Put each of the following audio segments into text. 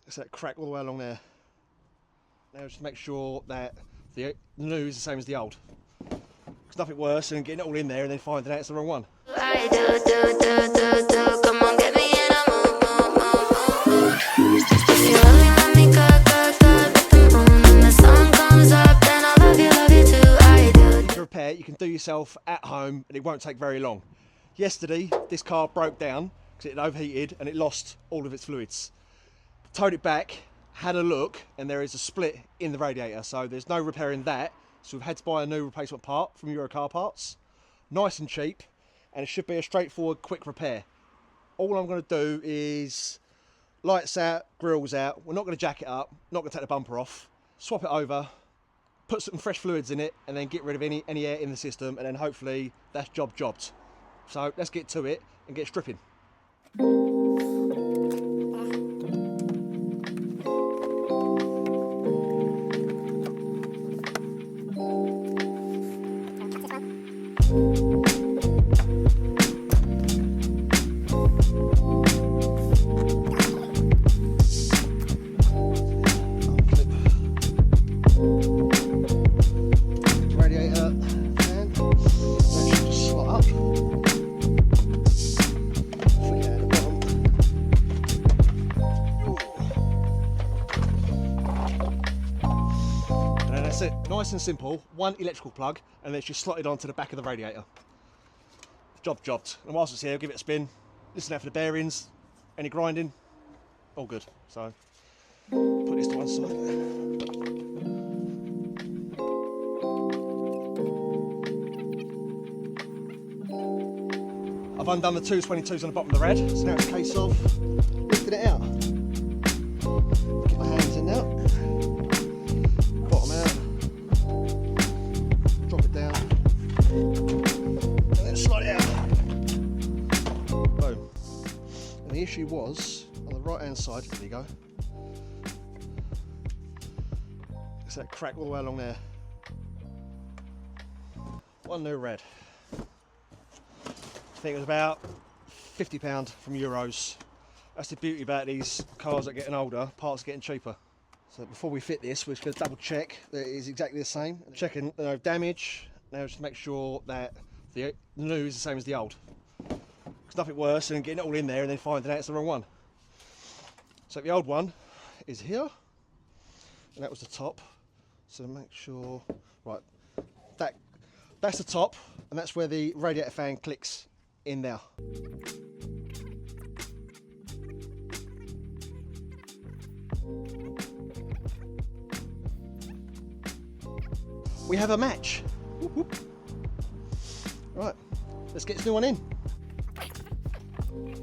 It's that crack all the way along there. Now just make sure that the new is the same as the old. There's nothing worse than getting it all in there and then finding out it's the wrong one. I do, come on, get me in a mood. If you let me go with the moon and the sun comes up, then I love you too. I do. To repair, you can do yourself at home and it won't take very long. Yesterday, this car broke down because it had overheated and it lost all of its fluids. Towed it back, had a look, and there is a split in the radiator, so there's no repairing that. So we've had to buy a new replacement part from Euro Car Parts. Nice and cheap, and it should be a straightforward, quick repair. All I'm going to do is lights out, grills out. We're not going to jack it up, not going to take the bumper off. Swap it over, put some fresh fluids in it, and then get rid of any air in the system, and then hopefully that's jobbed. So let's get to it and get stripping. That's it, nice and simple. One electrical plug, and then it's just slotted onto the back of the radiator. Jobbed. And whilst it's here, give it a spin, listen out for the bearings, any grinding, all good. So, put this to one side. I've undone the 222s on the bottom of the rad, so now it's a case of lifting it out. Get my hands in now. Bottom out. Drop it down. And then slide it out. Boom. And the issue was, on the right hand side, there you go. It's that crack all the way along there. One new rad. I think it was about £50 from Euros. That's the beauty about these cars that are getting older, parts are getting cheaper. So before we fit this, we're just going to double check that it is exactly the same. Checking damage. Now just make sure that the new is the same as the old. There's nothing worse than getting it all in there and then finding out it's the wrong one. So the old one is here, and that was the top. So make sure, right, that's the top, and that's where the radiator fan clicks in there. We have a match. Whoop, whoop. Right, let's get this new one in.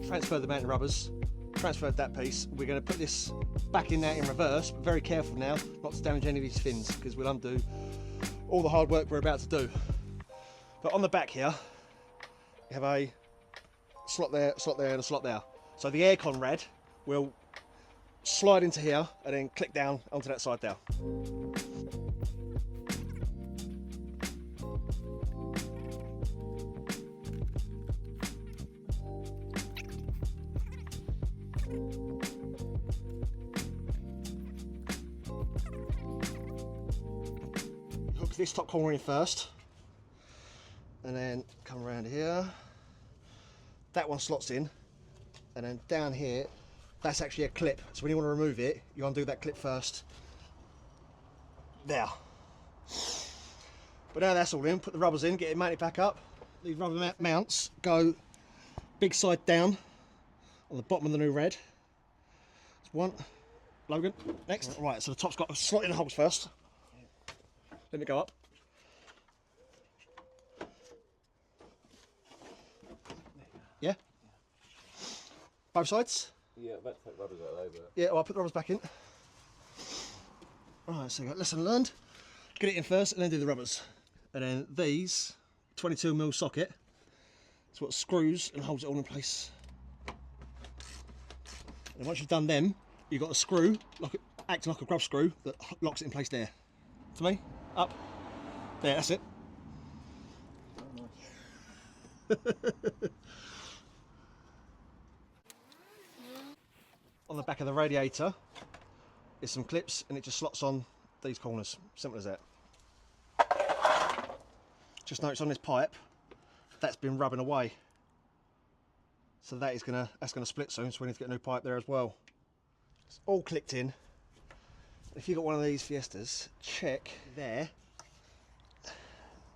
Transfer the mounting rubbers, transferred that piece. We're going to put this back in there in reverse, but very careful now not to damage any of these fins, because we'll undo all the hard work we're about to do. But on the back here, you have a slot there, and a slot there. So the aircon rad will slide into here and then click down onto that side there. Hook this top corner in first, and then come around here. That one slots in, and then down here, that's actually a clip. So when you want to remove it, you undo that clip first. There. But now that's all in, put the rubbers in, get it mounted back up. These rubber mounts go big side down on the bottom of the new rad. That's one. Logan, next. Right, so the top's got a slot in the holes first. Let it go up. Yeah? Both sides? Yeah, I'm about to take rubbers out of there. Yeah, well, I'll put the rubbers back in. Alright, so you got lesson learned. Get it in first and then do the rubbers. And then these, 22mm socket, is what screws and holds it all in place. And once you've done them, you've got a screw, acting like a grub screw, that locks it in place there. To me, up. There, that's it. Oh, nice. On the back of the radiator, is some clips and it just slots on these corners. Simple as that. Just notice on this pipe, that's been rubbing away. So that's gonna split soon, so we need to get a new pipe there as well. It's all clicked in. If you've got one of these Fiestas, check there.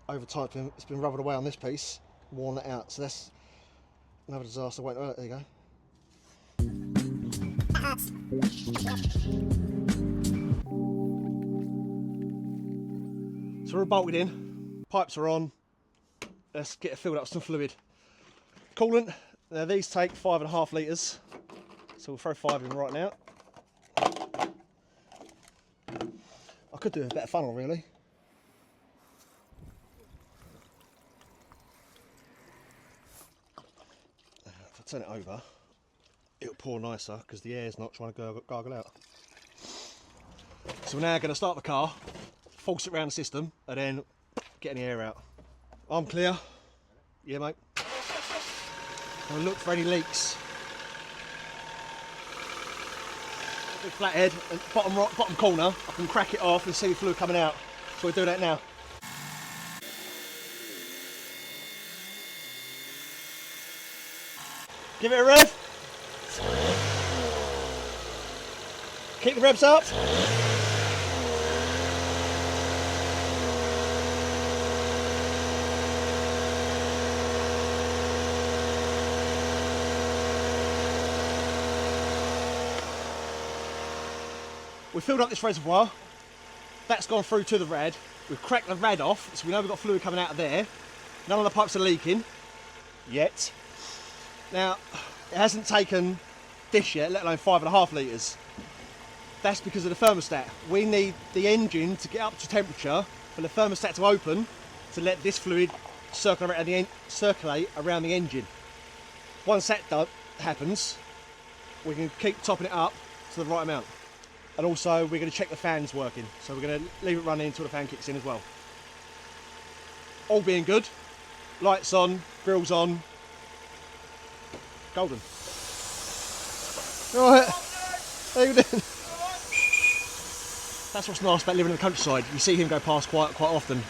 Over time it's been rubbing away on this piece, worn that out. So that's another disaster. Wait, there you go. So we're bolted in, pipes are on. Let's get it filled up with some fluid. Coolant, now these take 5.5 litres, so we'll throw 5 in right now. I could do a better funnel really. If I turn it over, it'll pour nicer because the air's not trying to gargle out. So we're now going to start the car, force it around the system, and then get any air out. I'm clear. Yeah, mate. I'll look for any leaks. Big flathead, and bottom corner, I can crack it off and see the fluid coming out. So we're doing that now. Give it a rev. Keep the revs up. We filled up this reservoir, that's gone through to the rad, we've cracked the rad off, so we know we've got fluid coming out of there. None of the pipes are leaking, yet. Now, it hasn't taken this yet, let alone 5.5 litres. That's because of the thermostat. We need the engine to get up to temperature for the thermostat to open to let this fluid circulate around the engine. Once that happens, we can keep topping it up to the right amount. And also we're going to check the fans working, so we're going to leave it running until the fan kicks in as well. All being good, lights on, grills on, golden. Alright, how you doing? That's what's nice about living in the countryside. You see him go past quite often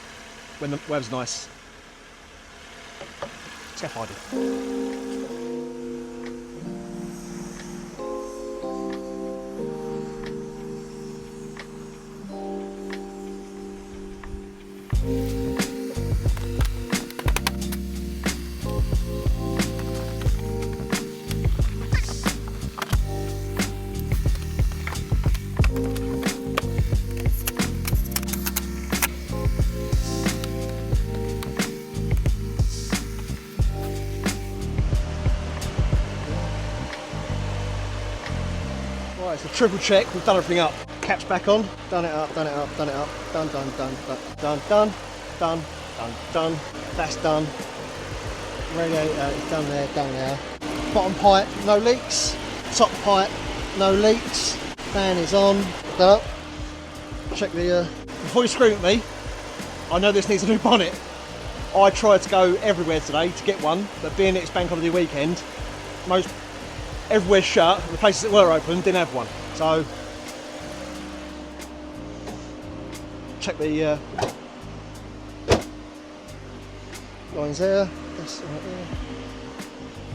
when the weather's nice. Scaffolding. Right, it's a triple check, we've done everything up. Caps back on, done it up, done it up, done it up, done, done, done, done, done, done, done, done, done, that's done. Radiator is done there, Bottom pipe, no leaks. Top pipe, no leaks. Fan is on, done up. Check the, before you scream at me, I know this needs a new bonnet. I tried to go everywhere today to get one, but being it's bank holiday weekend, everywhere's shut, the places that were open didn't have one. So, check the lines there, that's right there.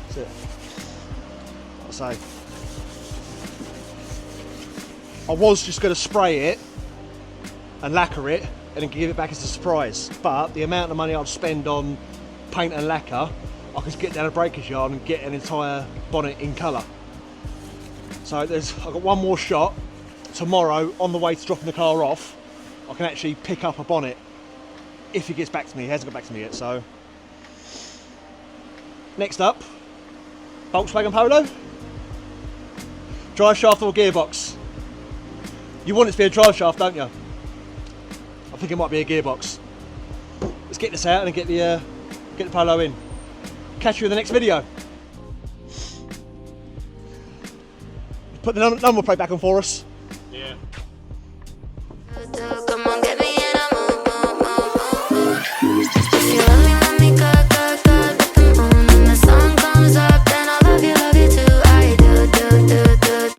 That's it. Like I say, I was just going to spray it and lacquer it and then give it back as a surprise, but the amount of money I'd spend on paint and lacquer, I could get down a breakers yard and get an entire bonnet in colour. So I've got one more shot. Tomorrow, on the way to dropping the car off, I can actually pick up a bonnet if he gets back to me. He hasn't got back to me yet, so. Next up, Volkswagen Polo. Drive shaft or gearbox? You want it to be a drive shaft, don't you? I think it might be a gearbox. Let's get this out and get the Polo in. Catch you in the next video. Put the number plate back on for us. Yeah. Come on, get me in a mood. If you